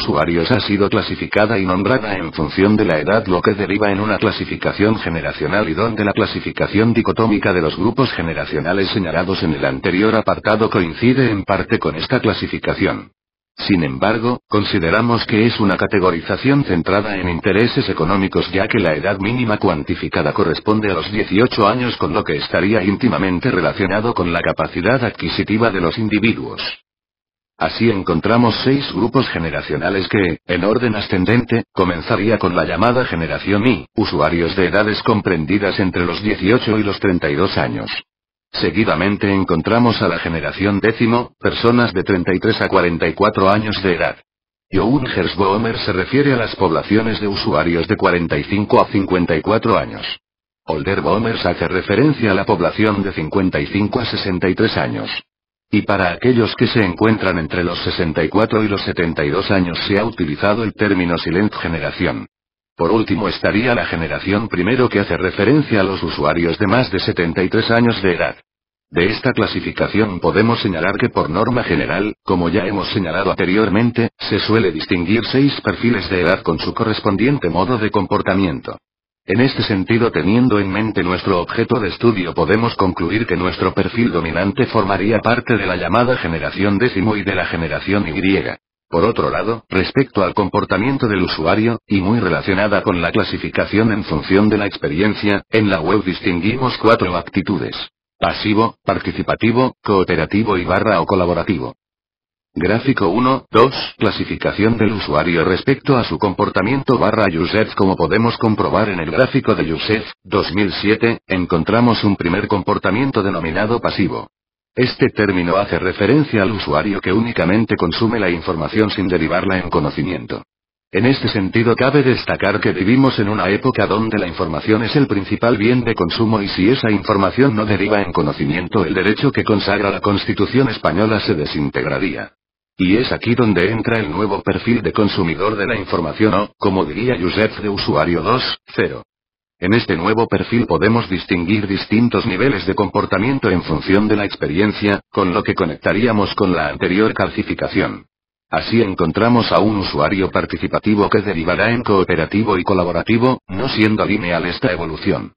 usuarios ha sido clasificada y nombrada en función de la edad, lo que deriva en una clasificación generacional y donde la clasificación dicotómica de los grupos generacionales señalados en el anterior apartado coincide en parte con esta clasificación. Sin embargo, consideramos que es una categorización centrada en intereses económicos, ya que la edad mínima cuantificada corresponde a los 18 años, con lo que estaría íntimamente relacionado con la capacidad adquisitiva de los individuos. Así encontramos 6 grupos generacionales que, en orden ascendente, comenzaría con la llamada generación Y, usuarios de edades comprendidas entre los 18 y los 32 años. Seguidamente encontramos a la generación décimo, personas de 33 a 44 años de edad. Johann Hershbaumer se refiere a las poblaciones de usuarios de 45 a 54 años. Holder Bohmers hace referencia a la población de 55 a 63 años. Y para aquellos que se encuentran entre los 64 y los 72 años se ha utilizado el término Silent Generación. Por último estaría la generación primero, que hace referencia a los usuarios de más de 73 años de edad. De esta clasificación podemos señalar que por norma general, como ya hemos señalado anteriormente, se suele distinguir 6 perfiles de edad con su correspondiente modo de comportamiento. En este sentido, teniendo en mente nuestro objeto de estudio, podemos concluir que nuestro perfil dominante formaría parte de la llamada generación décimo y de la generación Y. Por otro lado, respecto al comportamiento del usuario, y muy relacionada con la clasificación en función de la experiencia, en la web distinguimos 4 actitudes: pasivo, participativo, cooperativo y / colaborativo. Gráfico 1.2. Clasificación del usuario respecto a su comportamiento / Youssef. Como podemos comprobar en el gráfico de Youssef, 2007, encontramos un primer comportamiento denominado pasivo. Este término hace referencia al usuario que únicamente consume la información sin derivarla en conocimiento. En este sentido, cabe destacar que vivimos en una época donde la información es el principal bien de consumo, y si esa información no deriva en conocimiento, el derecho que consagra la Constitución española se desintegraría. Y es aquí donde entra el nuevo perfil de consumidor de la información, o, como diría Youssef, de usuario 2.0. En este nuevo perfil podemos distinguir distintos niveles de comportamiento en función de la experiencia, con lo que conectaríamos con la anterior clasificación. Así encontramos a un usuario participativo que derivará en cooperativo y colaborativo, no siendo lineal esta evolución.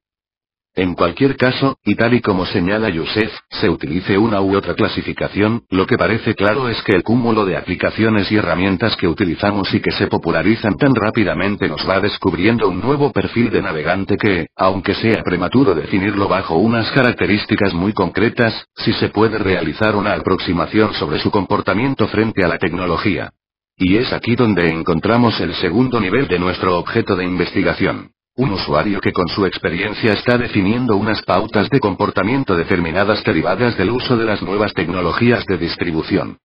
En cualquier caso, y tal y como señala Youssef, se utilice una u otra clasificación, lo que parece claro es que el cúmulo de aplicaciones y herramientas que utilizamos y que se popularizan tan rápidamente nos va descubriendo un nuevo perfil de navegante que, aunque sea prematuro definirlo bajo unas características muy concretas, sí se puede realizar una aproximación sobre su comportamiento frente a la tecnología. Y es aquí donde encontramos el segundo nivel de nuestro objeto de investigación. Un usuario que con su experiencia está definiendo unas pautas de comportamiento determinadas derivadas del uso de las nuevas tecnologías de distribución.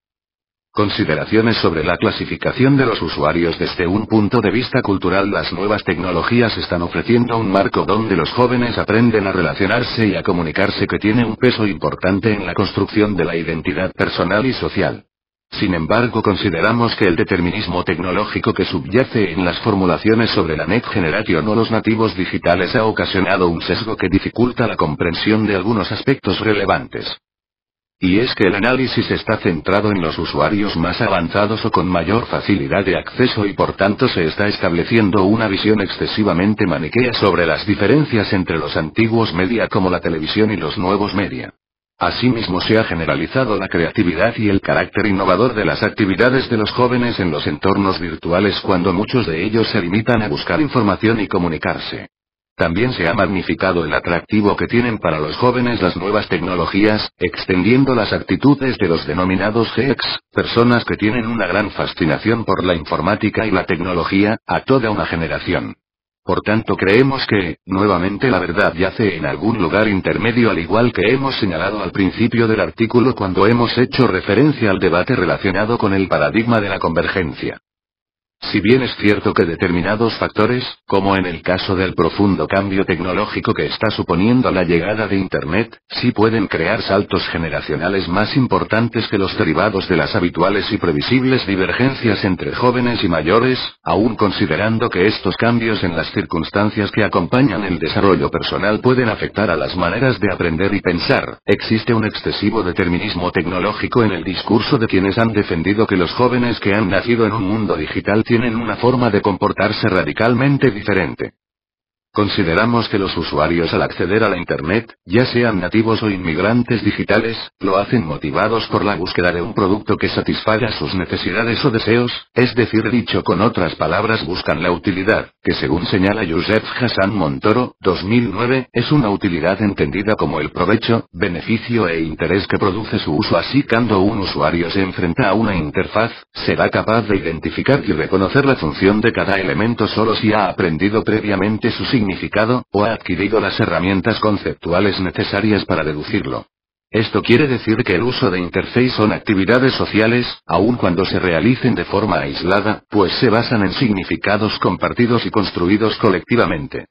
Consideraciones sobre la clasificación de los usuarios desde un punto de vista cultural. Las nuevas tecnologías están ofreciendo un marco donde los jóvenes aprenden a relacionarse y a comunicarse, que tiene un peso importante en la construcción de la identidad personal y social. Sin embargo, consideramos que el determinismo tecnológico que subyace en las formulaciones sobre la Next Generation o los nativos digitales ha ocasionado un sesgo que dificulta la comprensión de algunos aspectos relevantes. Y es que el análisis está centrado en los usuarios más avanzados o con mayor facilidad de acceso, y por tanto se está estableciendo una visión excesivamente maniquea sobre las diferencias entre los antiguos media como la televisión y los nuevos media. Asimismo, se ha generalizado la creatividad y el carácter innovador de las actividades de los jóvenes en los entornos virtuales, cuando muchos de ellos se limitan a buscar información y comunicarse. También se ha magnificado el atractivo que tienen para los jóvenes las nuevas tecnologías, extendiendo las actitudes de los denominados geeks, personas que tienen una gran fascinación por la informática y la tecnología, a toda una generación. Por tanto, creemos que, nuevamente, la verdad yace en algún lugar intermedio, al igual que hemos señalado al principio del artículo cuando hemos hecho referencia al debate relacionado con el paradigma de la convergencia. Si bien es cierto que determinados factores, como en el caso del profundo cambio tecnológico que está suponiendo la llegada de Internet, sí pueden crear saltos generacionales más importantes que los derivados de las habituales y previsibles divergencias entre jóvenes y mayores, aún considerando que estos cambios en las circunstancias que acompañan el desarrollo personal pueden afectar a las maneras de aprender y pensar, existe un excesivo determinismo tecnológico en el discurso de quienes han defendido que los jóvenes que han nacido en un mundo digital tienen una forma de comportarse radicalmente diferente. Consideramos que los usuarios al acceder a la Internet, ya sean nativos o inmigrantes digitales, lo hacen motivados por la búsqueda de un producto que satisfaga sus necesidades o deseos, es decir, dicho con otras palabras, buscan la utilidad, que según señala Youssef Hassan Montoro, 2009, es una utilidad entendida como el provecho, beneficio e interés que produce su uso. Así cuando un usuario se enfrenta a una interfaz, será capaz de identificar y reconocer la función de cada elemento solo si ha aprendido previamente su significado, o ha adquirido las herramientas conceptuales necesarias para deducirlo. Esto quiere decir que el uso de interface son actividades sociales, aun cuando se realicen de forma aislada, pues se basan en significados compartidos y construidos colectivamente.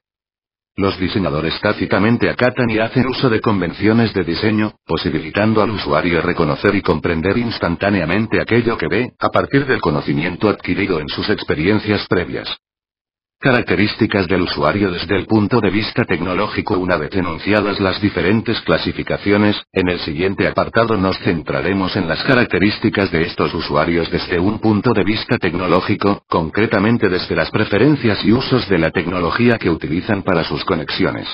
Los diseñadores tácitamente acatan y hacen uso de convenciones de diseño, posibilitando al usuario reconocer y comprender instantáneamente aquello que ve, a partir del conocimiento adquirido en sus experiencias previas. Características del usuario desde el punto de vista tecnológico. Una vez enunciadas las diferentes clasificaciones, en el siguiente apartado nos centraremos en las características de estos usuarios desde un punto de vista tecnológico, concretamente desde las preferencias y usos de la tecnología que utilizan para sus conexiones.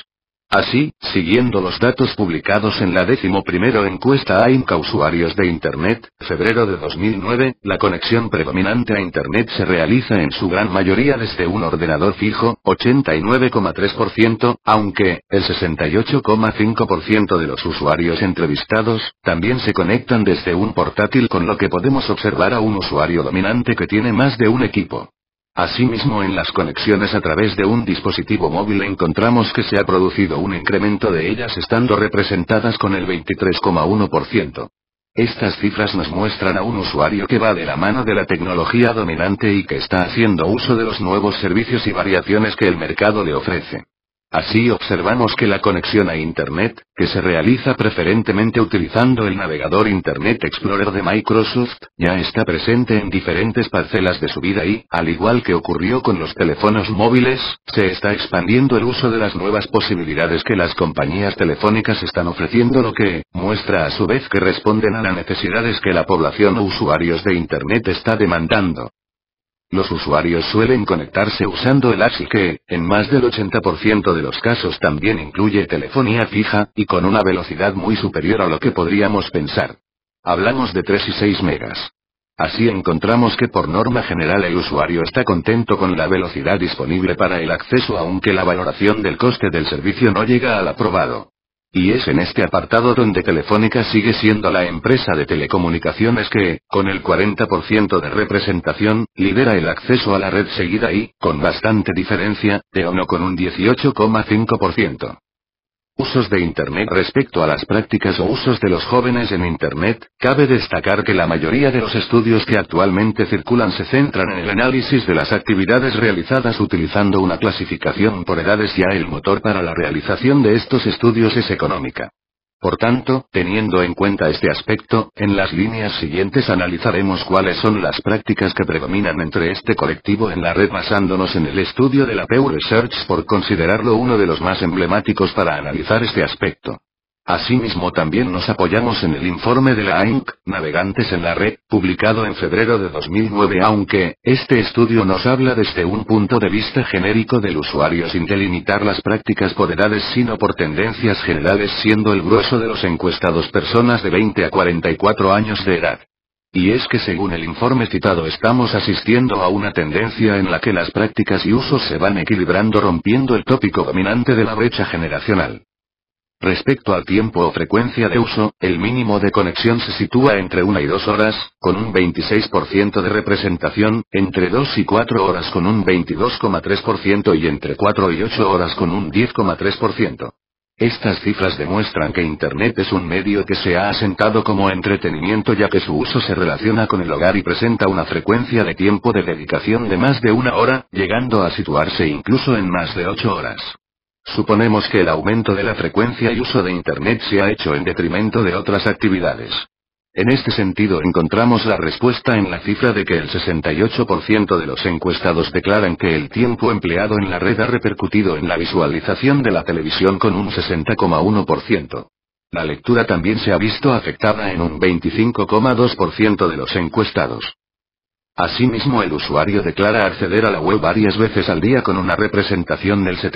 Así, siguiendo los datos publicados en la 11ª encuesta AIMC a usuarios de Internet, febrero de 2009, la conexión predominante a Internet se realiza en su gran mayoría desde un ordenador fijo, 89,3%, aunque, el 68,5% de los usuarios entrevistados, también se conectan desde un portátil, con lo que podemos observar a un usuario dominante que tiene más de un equipo. Asimismo, en las conexiones a través de un dispositivo móvil encontramos que se ha producido un incremento de ellas, estando representadas con el 23,1%. Estas cifras nos muestran a un usuario que va de la mano de la tecnología dominante y que está haciendo uso de los nuevos servicios y variaciones que el mercado le ofrece. Así observamos que la conexión a Internet, que se realiza preferentemente utilizando el navegador Internet Explorer de Microsoft, ya está presente en diferentes parcelas de su vida y, al igual que ocurrió con los teléfonos móviles, se está expandiendo el uso de las nuevas posibilidades que las compañías telefónicas están ofreciendo, lo que muestra a su vez que responden a las necesidades que la población o usuarios de Internet está demandando. Los usuarios suelen conectarse usando el AXI, que, en más del 80% de los casos también incluye telefonía fija, y con una velocidad muy superior a lo que podríamos pensar. Hablamos de 3 y 6 megas. Así encontramos que por norma general el usuario está contento con la velocidad disponible para el acceso, aunque la valoración del coste del servicio no llega al aprobado. Y es en este apartado donde Telefónica sigue siendo la empresa de telecomunicaciones que, con el 40% de representación, lidera el acceso a la red, seguida y, con bastante diferencia, de ONO con un 18,5%. Usos de Internet. Respecto a las prácticas o usos de los jóvenes en Internet, cabe destacar que la mayoría de los estudios que actualmente circulan se centran en el análisis de las actividades realizadas utilizando una clasificación por edades. Ya el motor para la realización de estos estudios es económica. Por tanto, teniendo en cuenta este aspecto, en las líneas siguientes analizaremos cuáles son las prácticas que predominan entre este colectivo en la red, basándonos en el estudio de la Pew Research por considerarlo uno de los más emblemáticos para analizar este aspecto. Asimismo, también nos apoyamos en el informe de la AIMC, Navegantes en la Red, publicado en febrero de 2009, aunque este estudio nos habla desde un punto de vista genérico del usuario sin delimitar las prácticas por edades sino por tendencias generales, siendo el grueso de los encuestados personas de 20 a 44 años de edad. Y es que según el informe citado estamos asistiendo a una tendencia en la que las prácticas y usos se van equilibrando, rompiendo el tópico dominante de la brecha generacional. Respecto al tiempo o frecuencia de uso, el mínimo de conexión se sitúa entre 1 y 2 horas, con un 26% de representación, entre 2 y 4 horas con un 22,3% y entre 4 y 8 horas con un 10,3%. Estas cifras demuestran que Internet es un medio que se ha asentado como entretenimiento ya que su uso se relaciona con el hogar y presenta una frecuencia de tiempo de dedicación de más de 1 hora, llegando a situarse incluso en más de 8 horas. Suponemos que el aumento de la frecuencia y uso de Internet se ha hecho en detrimento de otras actividades. En este sentido encontramos la respuesta en la cifra de que el 68% de los encuestados declaran que el tiempo empleado en la red ha repercutido en la visualización de la televisión con un 60,1%. La lectura también se ha visto afectada en un 25,2% de los encuestados. Asimismo, el usuario declara acceder a la web varias veces al día con una representación del 70%.